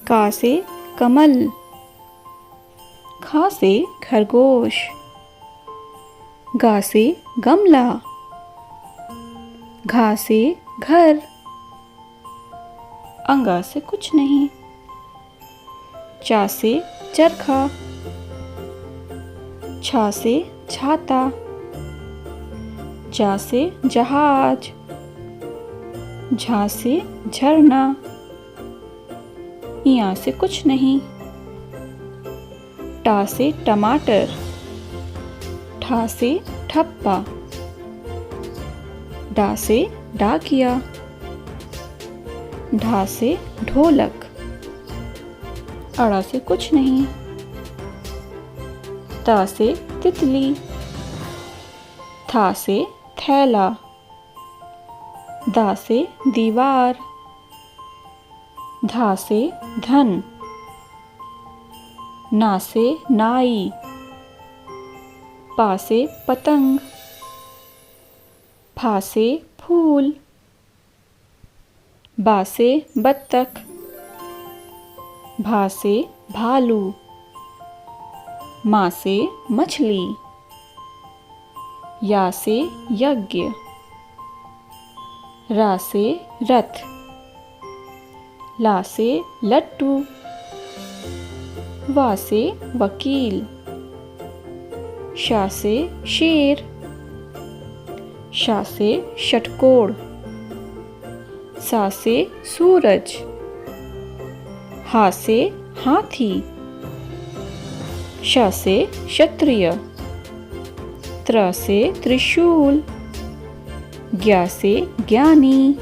का से कमल। ख से खरगोश। ग से गमला। घ से घर। अंग से कुछ नहीं। च से चरखा। छ से छाता। ज से जहाज। झ से झरना। इ से कुछ नहीं। ट से टमाटर। ठ से ठप्पा। ड से डाकिया। ढ से ढोलक। अड़ से कुछ नहीं। त से तितली। थ से थैला। द से दीवार। ध से धन। न से नाई। प से पतंग। फ से फूल। ब से बत्तख। भ से भालू। म से मछली। या से यज्ञ। र से रथ। ला से लट्टू। व से वकील। श से शेर। श से षटकोण। स से सूरज। ह से हाथी। श से क्षत्रिय। त्र से त्रिशूल। ज्ञ से ज्ञानी।